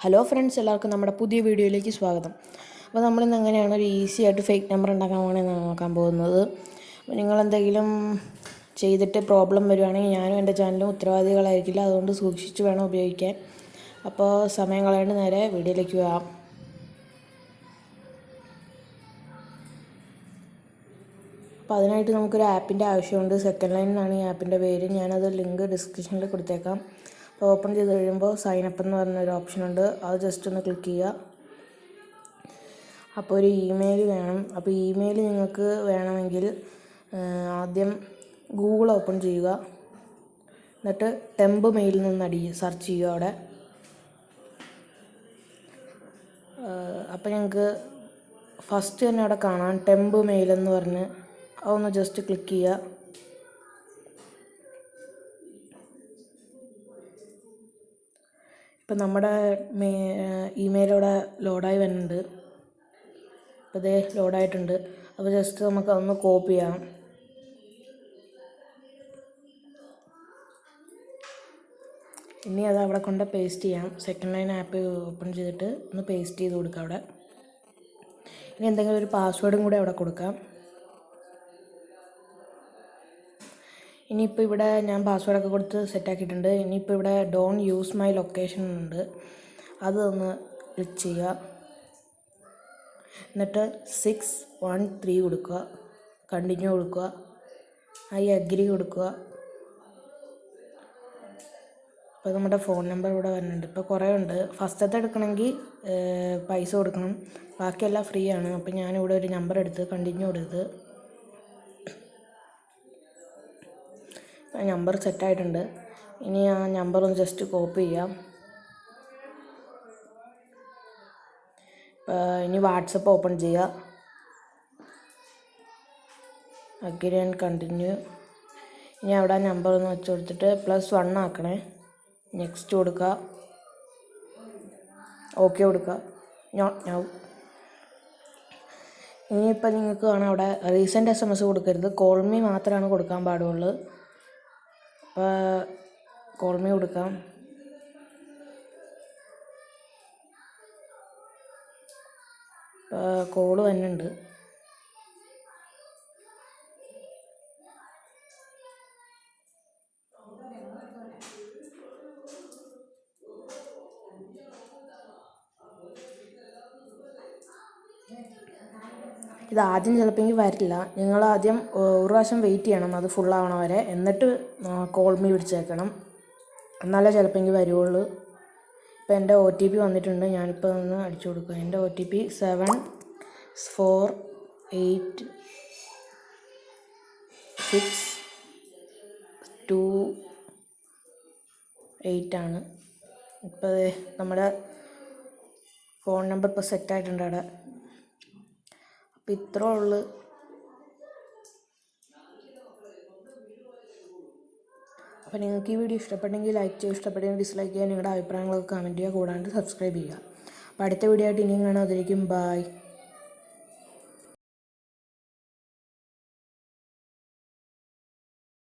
Hello friends, എല്ലാവർക്കും നമ്മുടെ പുതിയ വീഡിയോയിലേക്ക് സ്വാഗതം. അപ്പോൾ നമ്മളിന്ന് എങ്ങനെയാണ് ഒരു ഈസി ആയിട്ട് ഫേക്ക് നമ്പർ ഉണ്ടാക്കാൻ പോകണമെന്നാണ് നോക്കാൻ പോകുന്നത്. അപ്പോൾ നിങ്ങളെന്തെങ്കിലും ചെയ്തിട്ട് പ്രോബ്ലം വരുവാണെങ്കിൽ ഞാനും എൻ്റെ ചാനലും ഉത്തരവാദികളായിരിക്കില്ല. അതുകൊണ്ട് സൂക്ഷിച്ച് വേണം ഉപയോഗിക്കാൻ. അപ്പോൾ സമയം കളയാണ്ട് നേരെ വീഡിയോയിലേക്ക് പോകാം. അപ്പോൾ അതിനായിട്ട് നമുക്കൊരു ആപ്പിൻ്റെ ആവശ്യമുണ്ട്. സെക്കൻഡ് ലൈൻ എന്നാണ് ഈ ആപ്പിൻ്റെ പേര്. ഞാനത് ലിങ്ക് ഡിസ്ക്രിപ്ഷനിൽ കൊടുത്തേക്കാം. അപ്പോൾ ഓപ്പൺ ചെയ്ത് കഴിയുമ്പോൾ സൈൻ അപ്പ് എന്ന് പറഞ്ഞൊരു ഓപ്ഷനുണ്ട്. അത് ജസ്റ്റ് ഒന്ന് ക്ലിക്ക് ചെയ്യുക. അപ്പോൾ ഒരു ഇമെയിൽ വേണം. അപ്പോൾ ഇമെയിൽ നിങ്ങൾക്ക് വേണമെങ്കിൽ ആദ്യം ഗൂഗിൾ ഓപ്പൺ ചെയ്യുക. എന്നിട്ട് ടെമ്പ് മെയിലിൽ നിന്ന് സെർച്ച് ചെയ്യുക അവിടെ. അപ്പോൾ ഞങ്ങൾക്ക് ഫസ്റ്റ് തന്നെ അവിടെ കാണാം ടെമ്പ് മെയിൽ എന്ന് പറഞ്ഞ്. അതൊന്ന് ജസ്റ്റ് ക്ലിക്ക് ചെയ്യുക. ഇപ്പം നമ്മുടെ ഇമെയിൽ അവിടെ ലോഡായി വരുന്നുണ്ട്. അപ്പോൾ ഇതേ ലോഡായിട്ടുണ്ട്. അപ്പോൾ ജസ്റ്റ് നമുക്ക് അതൊന്ന് കോപ്പി ചെയ്യാം. ഇനി അത് അവിടെ കൊണ്ട് പേസ്റ്റ് ചെയ്യാം. സെക്കൻഡ് ലൈൻ ആപ്പ് ഓപ്പൺ ചെയ്തിട്ട് ഒന്ന് പേസ്റ്റ് ചെയ്ത് കൊടുക്കാം അവിടെ. ഇനി എന്തെങ്കിലും ഒരു പാസ്വേഡും കൂടെ അവിടെ കൊടുക്കാം. ഇനിയിപ്പോൾ ഇവിടെ ഞാൻ പാസ്വേഡൊക്കെ കൊടുത്ത് സെറ്റാക്കിയിട്ടുണ്ട്. ഇനിയിപ്പോൾ ഇവിടെ ഡോണ്ട് യൂസ് മൈ ലൊക്കേഷൻ ഉണ്ട്. അതൊന്ന് ക്ലിക്ക് ചെയ്യുക. എന്നിട്ട് 613 കൊടുക്കുക. കണ്ടിന്യൂ കൊടുക്കുക. ഐ അഗ്രി കൊടുക്കുക. അപ്പോൾ നമ്മുടെ ഫോൺ നമ്പർ ഇവിടെ വരുന്നുണ്ട്. ഇപ്പോൾ കുറേ ഉണ്ട്. ഫസ്റ്റത്തെ എടുക്കണമെങ്കിൽ പൈസ കൊടുക്കണം. ബാക്കിയെല്ലാം ഫ്രീ ആണ്. അപ്പോൾ ഞാനിവിടെ ഒരു നമ്പർ എടുത്ത് കണ്ടിന്യൂ കൊടുത്ത് നമ്പർ സെറ്റായിട്ടുണ്ട്. ഇനി ആ നമ്പർ ഒന്ന് ജസ്റ്റ് കോപ്പി ചെയ്യാം. ഇനി വാട്സപ്പ് ഓപ്പൺ ചെയ്യുക. Agree and continue. ഇനി അവിടെ നമ്പർ ഒന്ന് വെച്ച് കൊടുത്തിട്ട് +1 ആക്കണേ. നെക്സ്റ്റ് കൊടുക്കുക. ഓക്കെ കൊടുക്കുക. Not now. ഇനിയിപ്പോൾ നിങ്ങൾക്ക് കാണാം അവിടെ റീസെൻറ്റ് SMS കൊടുക്കരുത്. കോൾ മീ മാത്രമാണ് കൊടുക്കാൻ പാടുള്ളൂ. അപ്പോൾ കോൾ മീ കൊടുക്കാം. കോള് വരുന്നുണ്ട്. ഇതാദ്യം ചിലപ്പോൾ വരില്ല. നിങ്ങളാദ്യം ഒരു പ്രാവശ്യം വെയിറ്റ് ചെയ്യണം അത് ഫുള്ളാവണ വരെ. എന്നിട്ട് കോൾ മീ പിടിച്ചേക്കണം. എന്നാലേ ചിലപ്പോൾ വരുള്ളൂ. ഇപ്പോൾ എൻ്റെ OTP വന്നിട്ടുണ്ട്. ഞാനിപ്പോൾ ഒന്ന് അടിച്ചു കൊടുക്കുക. എൻ്റെ OTP 74862 ആണ്. ഇപ്പോൾ നമ്മുടെ ഫോൺ നമ്പർ ഇപ്പോൾ സെറ്റായിട്ടുണ്ട് അവിടെ. അപ്പോൾ ഇത്രേ ഉള്ളൂ. അപ്പോൾ നിങ്ങൾക്ക് ഈ വീഡിയോ ഇഷ്ടപ്പെട്ടെങ്കിൽ ലൈക്ക് ചെയ്യുക, ഇഷ്ടപ്പെട്ടെങ്കിൽ ഡിസ്ലൈക്ക് ചെയ്യുക, നിങ്ങളുടെ അഭിപ്രായങ്ങളൊക്കെ കമൻറ്റ് ചെയ്യുക, കൂടാണ്ട് സബ്സ്ക്രൈബ് ചെയ്യുക. അപ്പോൾ അടുത്ത വീഡിയോ ആയിട്ട് ഇനിയും കാണാം. അതിലേക്കും ബൈ.